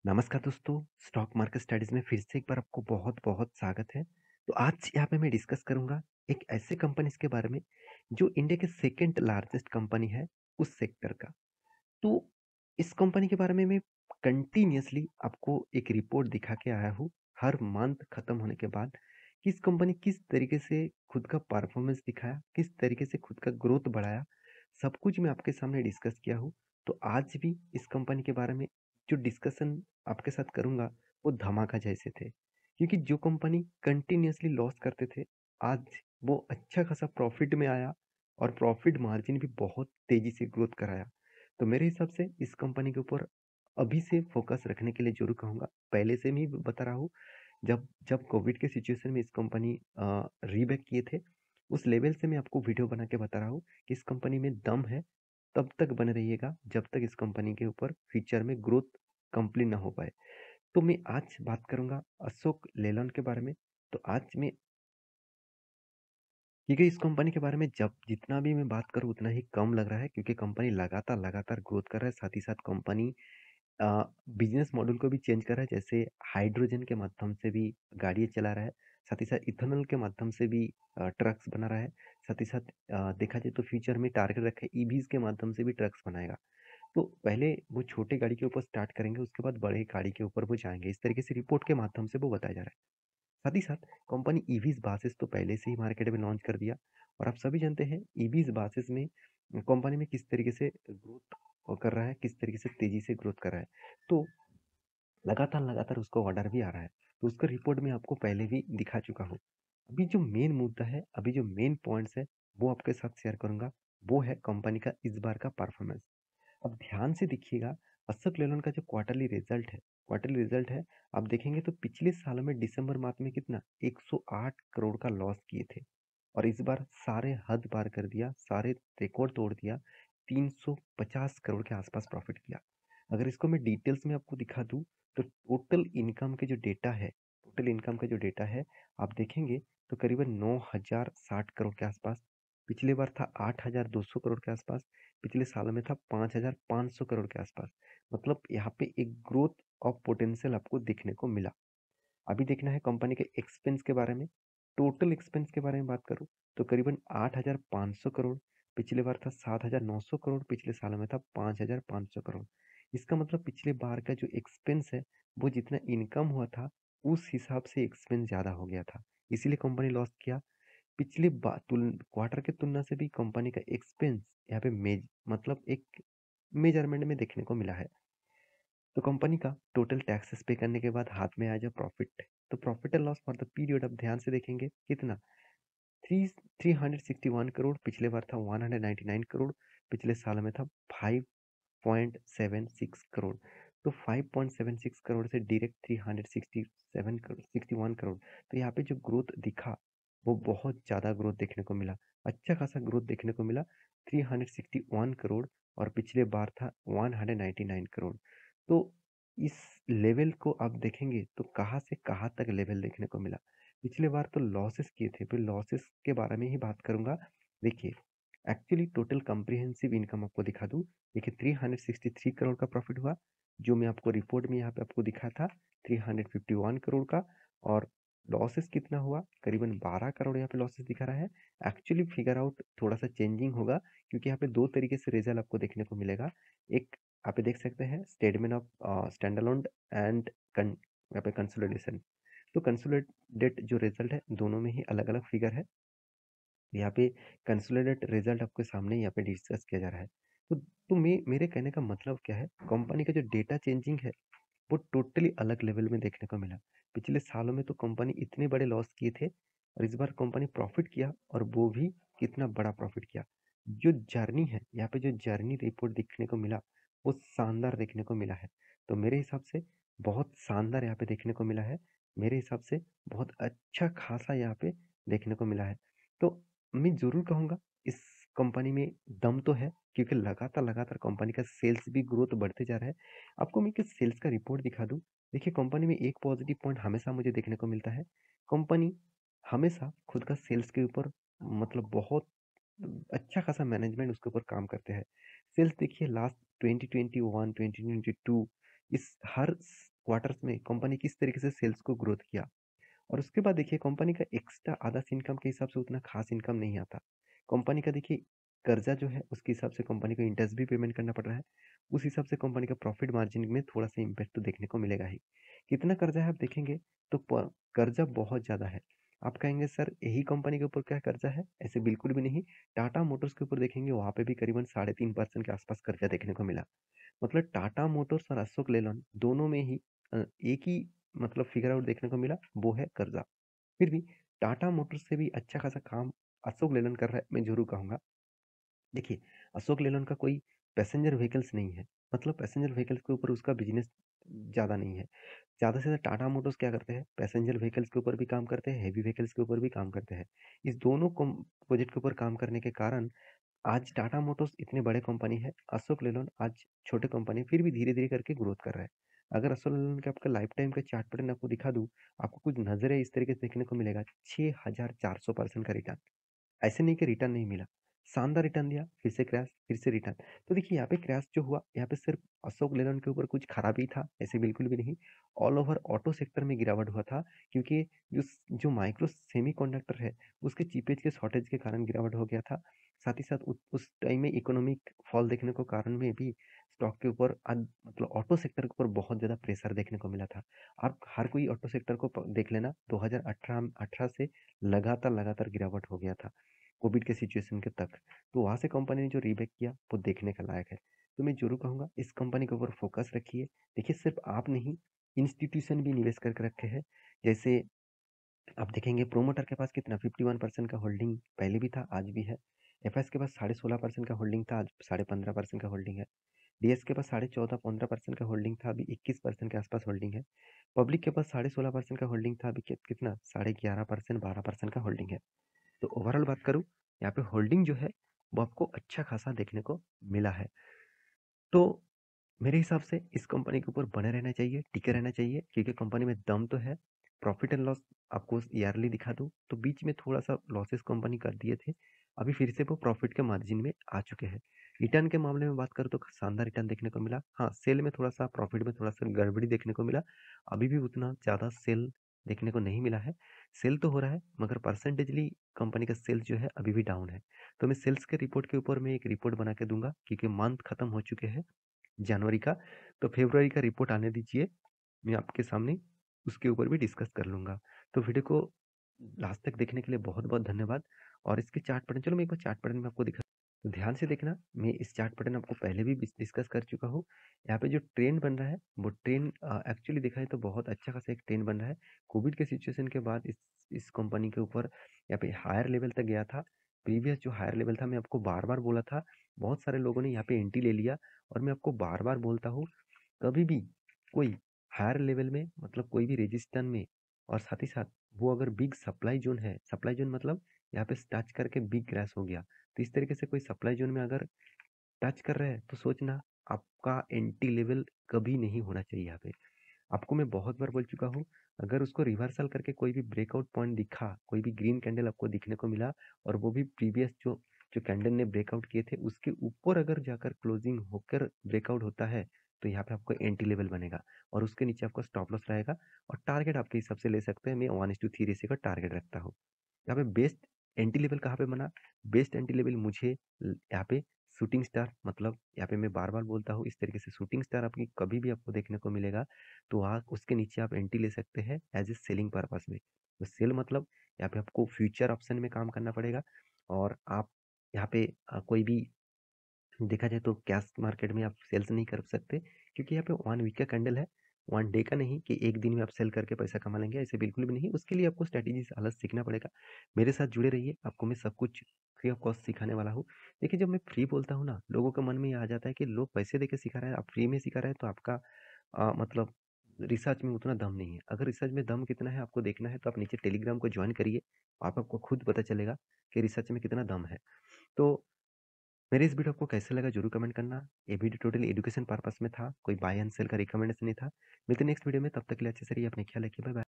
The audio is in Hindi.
नमस्कार दोस्तों, स्टॉक मार्केट स्टडीज़ में फिर से एक बार आपको बहुत-बहुत स्वागत है। तो आज यहाँ पे मैं डिस्कस करूँगा एक ऐसे कंपनीज़ के बारे में जो इंडिया के सेकंड लार्जेस्ट कंपनी है उस सेक्टर का। तो इस कंपनी के बारे में मैं कंटिन्यूअसली आपको एक रिपोर्ट दिखा के आया हूँ, हर मंथ खत्म होने के बाद कि इस कंपनी किस तरीके से खुद का परफॉर्मेंस दिखाया, किस तरीके से खुद का ग्रोथ बढ़ाया, सब कुछ मैं आपके सामने डिस्कस किया हूँ। तो आज भी इस कंपनी के बारे में जो डिस्कशन आपके साथ करूँगा, वो धमाका जैसे थे। क्योंकि जो कंपनी कंटिन्यूअसली लॉस करते थे, आज वो अच्छा खासा प्रॉफिट में आया और प्रॉफिट मार्जिन भी बहुत तेज़ी से ग्रोथ कराया। तो मेरे हिसाब से इस कंपनी के ऊपर अभी से फोकस रखने के लिए ज़रूर कहूँगा। पहले से मैं बता रहा हूँ, जब जब कोविड के सिचुएशन में इस कंपनी रीबैक किए थे, उस लेवल से मैं आपको वीडियो बना के बता रहा हूँ कि इस कंपनी में दम है, तब तक बने रहिएगा जब तक इस कंपनी के ऊपर फ्यूचर में ग्रोथ कंप्लीट ना हो पाए। तो मैं आज बात करूँगा अशोक लेलैंड के बारे में। तो आज मैं क्योंकि इस कंपनी के बारे में जब जितना भी मैं बात करूँ उतना ही कम लग रहा है, क्योंकि कंपनी लगातार ग्रोथ कर रहा है। साथ ही साथ कंपनी बिजनेस मॉडल को भी चेंज कर रहा है, जैसे हाइड्रोजन के माध्यम से भी गाड़ियाँ चला रहा है, साथ ही साथ इथेनॉल के माध्यम से भी ट्रक्स बना रहा है। साथ ही साथ देखा जाए तो फ्यूचर में टारगेट रखा है ईवीज के माध्यम से भी ट्रक्स बनाएगा। तो पहले वो छोटे गाड़ी के ऊपर स्टार्ट करेंगे, उसके बाद बड़े गाड़ी के ऊपर वो जाएंगे। इस तरीके से रिपोर्ट के माध्यम से वो बताया जा रहा है। साथ ही साथ कंपनी ईवीज बासेस तो पहले से ही मार्केट में लॉन्च कर दिया, और आप सभी जानते हैं ईवीज बासेस में कंपनी में किस तरीके से ग्रोथ कर रहा है, किस तरीके से तेजी से ग्रोथ कर रहा है। तो लगातार उसको ऑर्डर भी आ रहा है। तो उसका रिपोर्ट मैं आपको पहले भी दिखा चुका हूँ। अभी जो मेन मुद्दा है, अभी जो मेन पॉइंट्स है, वो आपके साथ शेयर करूंगा। वो है कंपनी का इस बार का परफॉर्मेंस। अब ध्यान से देखिएगा, अशोक लेलैंड का जो क्वार्टरली रिजल्ट है, आप देखेंगे तो पिछले साल में दिसंबर माह में कितना 108 करोड़ का लॉस किए थे, और इस बार सारे हद पार कर दिया, सारे रिकॉर्ड तोड़ दिया, 350 करोड़ के आसपास प्रॉफिट किया। अगर इसको मैं डिटेल्स में आपको दिखा दूं, तो टोटल इनकम का जो डेटा है, आप देखेंगे तो करीबन 9,060 करोड़ के आसपास। पिछले बार था 8,200 करोड़ के आसपास। पिछले साल में था 5,500 करोड़ के आसपास। मतलब यहाँ पे एक ग्रोथ ऑफ पोटेंशियल आपको देखने को मिला। अभी देखना है कंपनी के एक्सपेंस के बारे में। टोटल एक्सपेंस के बारे में बात करूँ तो करीबन 8,500 करोड़। पिछले बार था 7,900 करोड़। पिछले साल में था 5,500 करोड़। इसका मतलब पिछले बार का जो एक्सपेंस है, वो जितना इनकम हुआ था उस हिसाब से एक्सपेंस ज़्यादा हो गया था, इसीलिए कंपनी लॉस किया। पिछले क्वार्टर की तुलना से भी कंपनी का एक्सपेंस यहाँ पे मतलब एक मेजरमेंट में देखने को मिला है। तो कंपनी का टोटल टैक्सेस पे करने के बाद हाथ में आया जो प्रॉफिट, तो profit and loss for the period आप ध्यान से देखेंगे कितना, थ्री 361 करोड़। पिछले बार था 199 करोड़। पिछले साल में था 5.76 करोड़। तो 5.76 करोड़ से डायरेक्ट 361 करोड़। तो यहाँ पे जो ग्रोथ दिखा, वो बहुत ज़्यादा ग्रोथ देखने को मिला, अच्छा खासा ग्रोथ देखने को मिला। 361 करोड़, और पिछले बार था 199 करोड़। तो इस लेवल को आप देखेंगे तो कहाँ से कहाँ तक लेवल देखने को मिला। पिछले बार तो लॉसेस किए थे, फिर लॉसेस के बारे में ही बात करूंगा। देखिए, एक्चुअली टोटल कॉम्प्रिहेंसिव इनकम आपको दिखा दूं। देखिए, 363 करोड़ का प्रॉफिट हुआ, जो मैं आपको रिपोर्ट में यहाँ पे आपको दिखा था 351 करोड़ का। और लॉसेस कितना हुआ, करीबन 12 करोड़ यहाँ पे लॉसेस दिखा रहा है। एक्चुअली फिगर आउट थोड़ा सा चेंजिंग होगा, क्योंकि यहाँ पे दो तरीके से रिजल्ट आपको देखने को मिलेगा। एक यहाँ पे देख सकते हैं statement of stand alone and यहाँ पे कंसोलिडेशन। तो कंसोलिडेट जो रिजल्ट है, दोनों में ही अलग अलग फिगर है। यहाँ पे कंसोलिडेट रिजल्ट आपके सामने यहाँ पे डिस्कस किया जा रहा है। तो मेरे कहने का मतलब क्या है, कंपनी का जो डेटा चेंजिंग है, वो टोटली अलग लेवल में देखने को मिला। पिछले सालों में तो कंपनी इतने बड़े लॉस किए थे, और इस बार कंपनी प्रॉफिट किया, और वो भी कितना बड़ा प्रॉफिट किया। जो जर्नी है, यहाँ पे जो जर्नी रिपोर्ट देखने को मिला, वो शानदार देखने को मिला है। तो मेरे हिसाब से बहुत शानदार यहाँ पे देखने को मिला है। मेरे हिसाब से बहुत अच्छा खासा यहाँ पे देखने को मिला है। तो मैं ज़रूर कहूँगा, इस कंपनी में दम तो है, क्योंकि लगातार कंपनी का सेल्स भी ग्रोथ बढ़ते जा रहा है। आपको मैं किस सेल्स का रिपोर्ट दिखा दूँ। देखिए, कंपनी में एक पॉजिटिव पॉइंट हमेशा मुझे देखने को मिलता है। कंपनी हमेशा खुद का सेल्स के ऊपर मतलब बहुत अच्छा खासा मैनेजमेंट उसके ऊपर काम करते हैं। सेल्स देखिए, लास्ट 2021, 2022 इस हर क्वार्टर्स में कंपनी किस तरीके से सेल्स को ग्रोथ किया। और उसके बाद देखिए कंपनी का एक्स्ट्रा अदर्स इनकम के हिसाब से उतना खास इनकम नहीं आता। कंपनी का देखिए कर्जा जो है उसके हिसाब से कंपनी को इंटरेस्ट भी पेमेंट करना पड़ रहा है। उस हिसाब से कंपनी का प्रॉफिट मार्जिन में थोड़ा सा इम्पैक्ट तो देखने को मिलेगा ही। कितना कर्जा है आप देखेंगे तो कर्जा बहुत ज़्यादा है। आप कहेंगे सर यही कंपनी के ऊपर क्या कर्जा है? ऐसे बिल्कुल भी नहीं। टाटा मोटर्स के ऊपर देखेंगे वहाँ पे भी करीबन 3.5% के आसपास कर्जा देखने को मिला। मतलब टाटा मोटर्स और अशोक लेलैंड दोनों में ही एक ही मतलब फिगर आउट देखने को मिला, वो है कर्जा। फिर भी टाटा मोटर्स से भी अच्छा खासा काम अशोक लेलैंड कर रहा है, मैं ज़रूर कहूँगा। देखिए, अशोक लेलैंड का कोई पैसेंजर व्हीकल्स नहीं है, मतलब पैसेंजर व्हीकल्स के ऊपर उसका बिज़नेस ज़्यादा नहीं है। ज़्यादा से ज़्यादा टाटा मोटर्स क्या करते हैं, पैसेंजर व्हीकल्स के ऊपर भी काम करते हैं, हेवी व्हीकल्स के ऊपर भी काम करते हैं। इस दोनों प्रोजेक्ट के ऊपर काम करने के कारण आज टाटा मोटर्स इतने बड़े कंपनी है, अशोक लेलैंड आज छोटे कंपनी फिर भी धीरे-धीरे करके ग्रोथ कर रहा है। अगर अशोक लेलैंड के आपका लाइफ टाइम का चार्ट पैटर्न आपको दिखा दूँ, आपको कुछ नज़रें इस तरीके से देखने को मिलेगा, 6400% का रिटर्न। ऐसे नहीं कि रिटर्न नहीं मिला, शानदार रिटर्न दिया, फिर से क्रैश, फिर से रिटर्न। तो देखिए यहाँ पे क्रैश जो हुआ, यहाँ पे सिर्फ अशोक लेलैंड के ऊपर कुछ खराबी था, ऐसे बिल्कुल भी नहीं। ऑल ओवर ऑटो सेक्टर में गिरावट हुआ था, क्योंकि जो माइक्रो सेमीकंडक्टर है, उसके चिपेज के शॉर्टेज के कारण गिरावट हो गया था। साथ ही साथ उस टाइम में इकोनॉमिक फॉल देखने को कारण में भी स्टॉक के ऊपर मतलब ऑटो सेक्टर के ऊपर बहुत ज़्यादा प्रेशर देखने को मिला था। आप हर कोई ऑटो सेक्टर को देख लेना, 2018 से लगातार गिरावट हो गया था। कोविड के सिचुएशन के तक। तो वहाँ से कंपनी ने जो रीबैक किया वो देखने का लायक है। तो मैं ज़रूर कहूँगा इस कंपनी के ऊपर फोकस रखिए। देखिए सिर्फ आप नहीं, इंस्टीट्यूशन भी निवेश करके रखे हैं। जैसे आप देखेंगे प्रोमोटर के पास कितना 51% का होल्डिंग पहले भी था, आज भी है। एफएस के पास 16.5% का होल्डिंग था, आज 15.5% का होल्डिंग है। डीएस के पास 14.5-15% का होल्डिंग था, अभी 21% के आसपास होल्डिंग है। पब्लिक के पास 16.5% का होल्डिंग था, अभी कितना 11.5% 12% का होल्डिंग है। तो ओवरऑल बात करूँ, यहाँ पे होल्डिंग जो है वो आपको अच्छा खासा देखने को मिला है। तो मेरे हिसाब से इस कंपनी के ऊपर बने रहना चाहिए, टिके रहना चाहिए, क्योंकि कंपनी में दम तो है। प्रॉफिट एंड लॉस आपको ईयरली दिखा दूँ तो बीच में थोड़ा सा लॉसेस कंपनी कर दिए थे, अभी फिर से वो प्रॉफिट के मार्जिन में आ चुके हैं। रिटर्न के मामले में बात करूँ तो शानदार रिटर्न देखने को मिला। हाँ, सेल में थोड़ा सा, प्रॉफिट में थोड़ा सा गड़बड़ी देखने को मिला। अभी भी उतना ज़्यादा सेल देखने को नहीं मिला है। सेल तो हो रहा है मगर परसेंटेजली कंपनी का सेल्स जो है अभी भी डाउन है। तो मैं सेल्स के रिपोर्ट के ऊपर मैं एक रिपोर्ट बना के दूंगा, क्योंकि मंथ खत्म हो चुके हैं जनवरी का। तो फरवरी का रिपोर्ट आने दीजिए, मैं आपके सामने उसके ऊपर भी डिस्कस कर लूँगा। तो वीडियो को लास्ट तक देखने के लिए बहुत-बहुत धन्यवाद। और इसके चार्ट पैटर्न, चलो मैं एक बार चार्ट पैटर्न में आपको दिखा, तो ध्यान से देखना। मैं इस चार्ट पैटर्न आपको पहले भी डिस्कस कर चुका हूँ। यहाँ पे जो ट्रेंड बन रहा है वो ट्रेंड एक्चुअली देखा जाए तो बहुत अच्छा खासा एक ट्रेंड बन रहा है। कोविड के सिचुएशन के बाद इस कंपनी के ऊपर यहाँ पे हायर लेवल तक गया था। प्रीवियस जो हायर लेवल था, मैं आपको बार-बार बोला था, बहुत सारे लोगों ने यहाँ पे एंट्री ले लिया। और मैं आपको बार-बार बोलता हूँ, कभी भी कोई हायर लेवल में मतलब कोई भी रेजिस्टेंस में, और साथ ही साथ वो अगर बिग सप्लाई जोन है, सप्लाई जोन मतलब यहाँ पे टच करके बिग क्रैश हो गया, तो इस तरीके से कोई सप्लाई जोन में अगर टच कर रहा है तो सोचना आपका एंटी लेवल कभी नहीं होना चाहिए। यहाँ पे आपको मैं बहुत बार बोल चुका हूँ, अगर उसको रिवर्सल करके कोई भी ब्रेकआउट पॉइंट दिखा, कोई भी ग्रीन कैंडल आपको दिखने को मिला, और वो भी प्रीवियस जो जो कैंडल ने ब्रेकआउट किए थे उसके ऊपर अगर जाकर क्लोजिंग होकर ब्रेकआउट होता है, तो यहाँ पे आपको एंटी लेवल बनेगा और उसके नीचे आपका स्टॉप लॉस रहेगा। और टारगेट आपके हिसाब से ले सकते हैं, मैं 1:3 रेशियो का टारगेट रखता हूँ। यहाँ पे बेस्ट एंटी लेवल कहाँ पे बना? बेस्ट एंटी लेवल मुझे यहाँ पे शूटिंग स्टार, मतलब यहाँ पे मैं बार बार बोलता हूँ, इस तरीके से शूटिंग स्टार आपकी कभी भी आपको देखने को मिलेगा, तो आप उसके नीचे आप एंट्री ले सकते हैं एज ए सेलिंग पर्पस में। तो सेल मतलब यहाँ पे आपको फ्यूचर ऑप्शन में काम करना पड़ेगा। और आप यहाँ पे कोई भी देखा जाए तो कैश मार्केट में आप सेल्स नहीं कर सकते, क्योंकि यहाँ पे 1 वीक का कैंडल है, 1 डे का नहीं कि एक दिन में आप सेल करके पैसा कमा लेंगे, ऐसे बिल्कुल भी नहीं। उसके लिए आपको स्ट्रैटेजी अलग सीखना पड़ेगा। मेरे साथ जुड़े रहिए, आपको मैं सब कुछ फ्री ऑफ कॉस्ट सिखाने वाला हूँ। देखिए जब मैं फ्री बोलता हूँ ना, लोगों के मन में ये आ जाता है कि लोग पैसे देके सिखा रहे हैं, आप फ्री में सिखा रहे हैं, तो आपका मतलब रिसर्च में उतना दम नहीं है। अगर रिसर्च में दम कितना है आपको देखना है, तो आप नीचे टेलीग्राम को ज्वाइन करिए, आपको खुद पता चलेगा कि रिसर्च में कितना दम है। तो मेरे इस वीडियो आपको कैसे लगा जरूर कमेंट करना। ये वीडियो टोटली एजुकेशन पर्पस में था, कोई बाय एंड सेल का रिकमेंडेशन नहीं था। मिलते नेक्स्ट वीडियो में, तब तक के लिए अच्छे से रहिए, अपने ख्याल रखिए, बाय बाय।